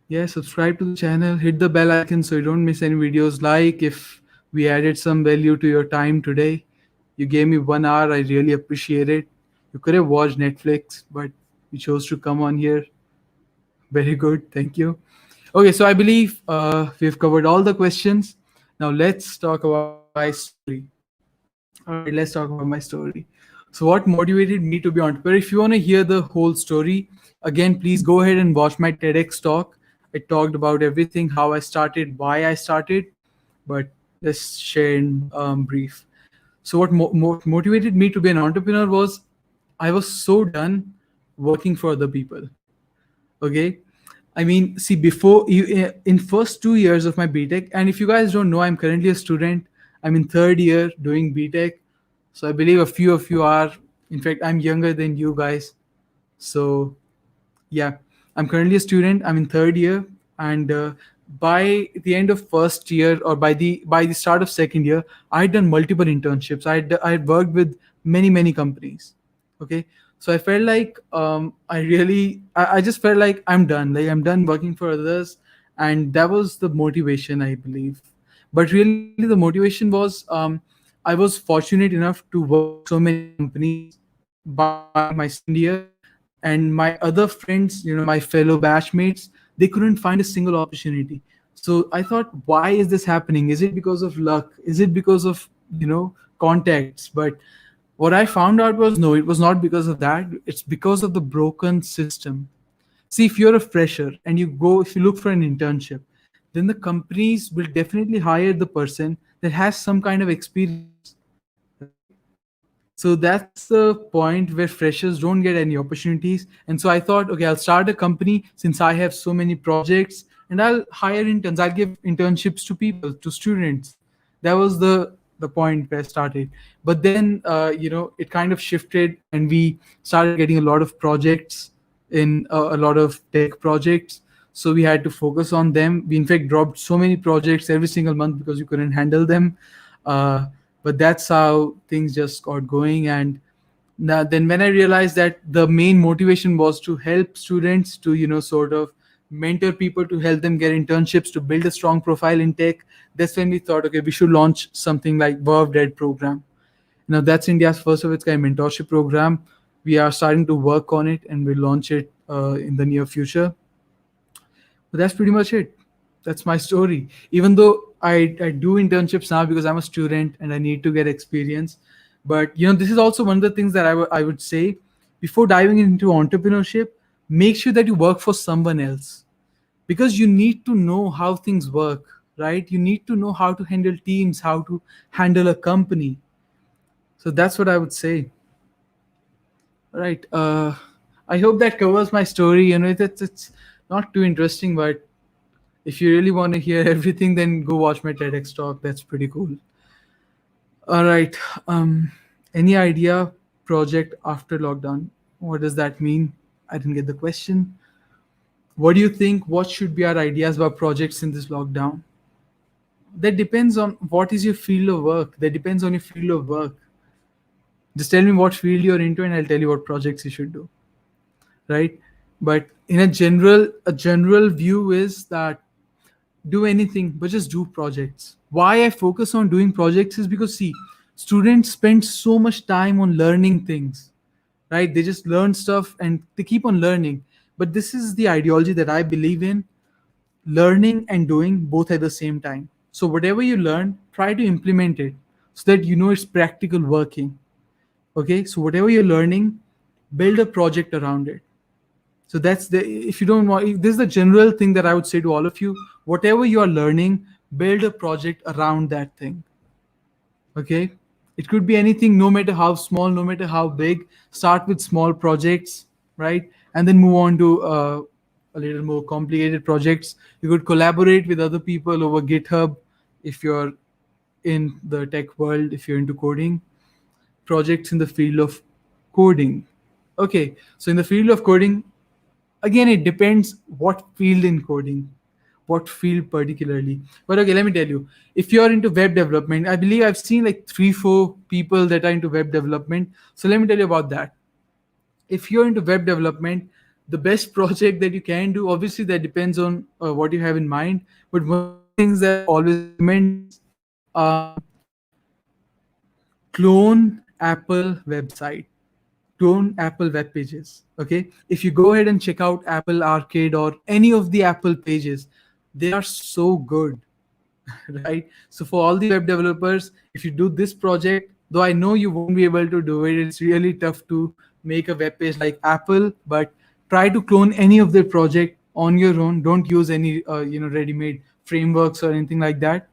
Yeah, subscribe to the channel, hit the bell icon so you don't miss any videos. Like if we added some value to your time today, you gave me 1 hour, I really appreciate it. You could have watched Netflix, but you chose to come on here. Very good, thank you. Okay, so I believe we've covered all the questions. Now let's talk about my story. All right, let's talk about my story. So, what motivated me to be entrepreneur? If you want to hear the whole story, again, please go ahead and watch my TEDx talk. I talked about everything, how I started, why I started, but let's share in brief. So, what motivated me to be an entrepreneur was I was so done working for other people. Okay, I mean, see, before you in first 2 years of my BTech, and if you guys don't know, I'm currently a student. I'm in third year doing BTech, so I believe a few of you are. In fact, I'm younger than you guys. So yeah, I'm currently a student. I'm in third year, and by the end of first year, or by the start of second year, I had done multiple internships. I had worked with many companies. Okay, so I felt like I just felt like I'm done. Like I'm done working for others, and that was the motivation, I believe. But really, the motivation was, I was fortunate enough to work with so many companies by my second year, and my other friends, my fellow batchmates, they couldn't find a single opportunity. So I thought, why is this happening? Is it because of luck? Is it because of contacts? But what I found out was, no, it was not because of that. It's because of the broken system. See, if you're a fresher and if you look for an internship, then the companies will definitely hire the person that has some kind of experience, right? So that's the point where freshers don't get any opportunities. And so I thought, okay, I'll start a company since I have so many projects, and I'll hire interns. I'll give internships to people, to students. That was the point where I started. But then, it kind of shifted, and we started getting a lot of projects in a lot of tech projects. So we had to focus on them. We in fact dropped so many projects every single month because we couldn't handle them. Uh, but that's how things just got going. And now, then when I realized that the main motivation was to help students, to sort of mentor people, to help them get internships, to build a strong profile in tech, that's when we thought, okay, we should launch something like Verved program. Now that's India's first of its kind mentorship program. We are starting to work on it, and we'll launch it in the near future. But that's pretty much it. That's my story. Even though I do internships now because I'm a student and I need to get experience. But this is also one of the things that I would say, before diving into entrepreneurship, make sure that you work for someone else, because you need to know how things work, right? You need to know how to handle teams, how to handle a company. So that's what I would say. Right. I hope that covers my story. It's not too interesting, but if you really want to hear everything, then go watch my TEDx talk. That's pretty cool. All right. Um, any idea project after lockdown? What does that mean? I didn't get the question. What do you think? What should be our ideas about projects in this lockdown? That depends on what is your field of work. That depends on your field of work. Just tell me what field you're into, and I'll tell you what projects you should do. Right? But in a general view is that do anything but just do projects. Why I focus on doing projects is because, see, students spend so much time on learning things, right? They just learn stuff and they keep on learning. But this is the ideology that I believe in: learning and doing both at the same time. So whatever you learn, try to implement it so that it's practical working. Okay, so whatever you're learning, build a project around it. So that's the if you don't want if this is the general thing that I would say to all of you. Whatever you are learning, build a project around that thing. Okay, it could be anything, no matter how small, no matter how big. Start with small projects, right? And then move on to a little more complicated projects. You could collaborate with other people over GitHub if you're in the tech world, if you're into coding. Projects in the field of coding. Okay, so in the field of coding, again, it depends what field in coding, what field particularly. But okay, let me tell you, if you're into web development, I believe I've seen like 3 4 people that are into web development. So let me tell you about that. If you're into web development, the best project that you can do, obviously that depends on what you have in mind, but one of the things that I always recommend is, clone Apple website, clone Apple web pages. Okay, if you go ahead and check out Apple Arcade or any of the Apple pages, they are so good. Right? So for all the web developers, if you do this project, though I know you won't be able to do it, it's really tough to make a web page like Apple, but try to clone any of their project on your own. Don't use any ready-made frameworks or anything like that.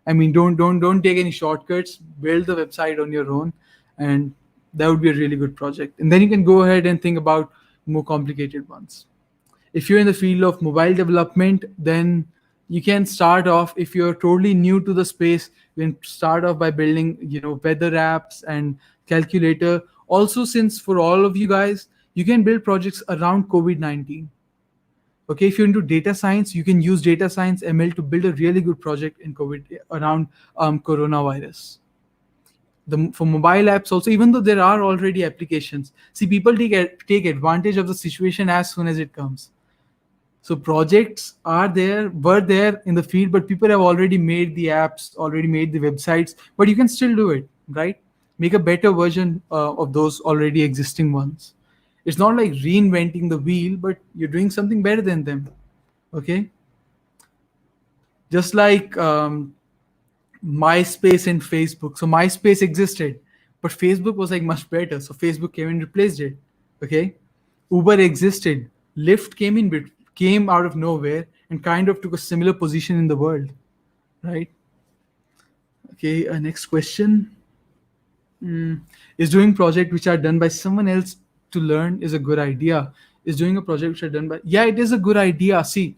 I mean, don't take any shortcuts. Build the website on your own, and that would be a really good project. And then you can go ahead and think about more complicated ones. If you're in the field of mobile development, then you can start off. If you're totally new to the space, you can start off by building weather apps and calculator. Also, since for all of you guys, you can build projects around COVID-19. Okay, if you're into data science, you can use data science ML to build a really good project in COVID around coronavirus. For mobile apps also, even though there are already applications, see, people take advantage of the situation as soon as it comes. So projects were there in the field, but people have already made the apps, already made the websites, but you can still do it, right? Make a better version of those already existing ones. It's not like reinventing the wheel, but you're doing something better than them. Okay. Just like MySpace and Facebook. So MySpace existed, but Facebook was like much better. So Facebook came and replaced it. Okay. Uber existed. Lyft came out of nowhere and kind of took a similar position in the world. Right. Okay. Next question. Is doing project which are done by someone else to learn is a good idea? Is doing a project which are done by, yeah, it is a good idea. See,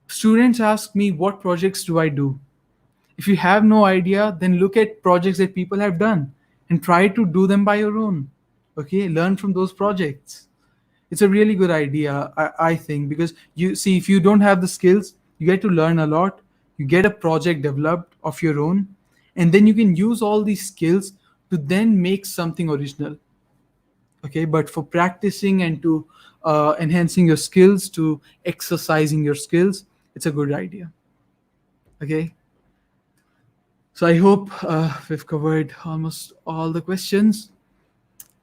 students ask me, what projects do I do? If you have no idea, then look at projects that people have done and try to do them by your own. Okay, learn from those projects. It's a really good idea, I think, because you see, if you don't have the skills, you get to learn a lot. You get a project developed of your own, and then you can use all these skills to then make something original. Okay, but for practicing and to enhancing your skills, to exercising your skills, it's a good idea. Okay. So I hope we've covered almost all the questions.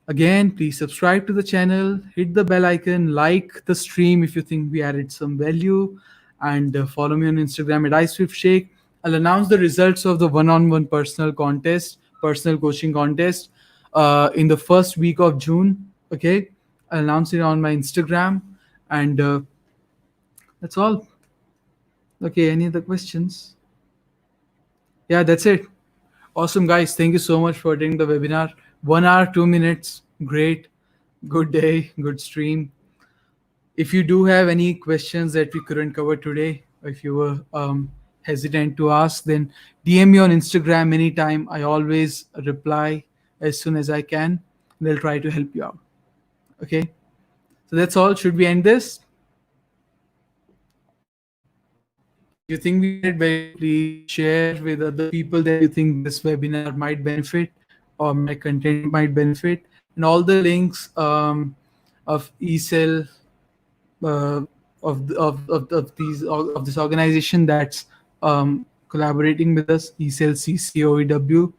Again, please subscribe to the channel, hit the bell icon, like the stream if you think we added some value, and follow me on Instagram at iSwiftShake. I'll announce the results of the one-on-one personal coaching contest in the first week of June. Okay, I'll announce it on my Instagram, and that's all. Okay, any other questions? Yeah, that's it. Awesome, guys. Thank you so much for attending the webinar. 1 hour, 2 minutes. Great. Good day. Good stream. If you do have any questions that we couldn't cover today, or if you were hesitant to ask, then DM me on Instagram anytime. I always reply as soon as I can, and I'll try to help you out. Okay. So that's all. Should we end this? If you think we added value, please share with other people that you think this webinar might benefit or my content might benefit. And all the links of E-Cell, of this organization that's collaborating with us, E-Cell CCOEW.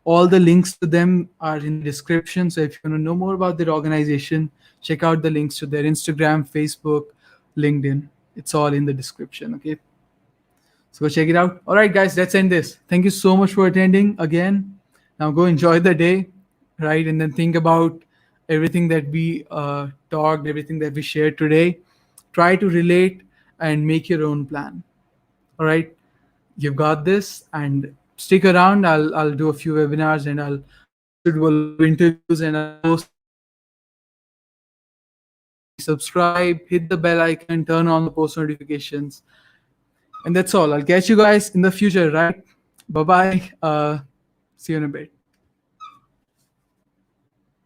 All the links to them are in the description. So if you want to know more about their organization, check out the links to their Instagram, Facebook, LinkedIn. It's all in the description. Okay. So go check it out. All right, guys, let's end this. Thank you so much for attending again. Now go enjoy the day, right? And then think about everything that we talked, everything that we shared today. Try to relate and make your own plan. All right, you've got this, and stick around. I'll do a few webinars, and I'll also do a lot of interviews, and I'll post subscribe, hit the bell icon, turn on the post notifications. And that's all. I'll catch you guys in the future, right? Bye-bye. See you in a bit.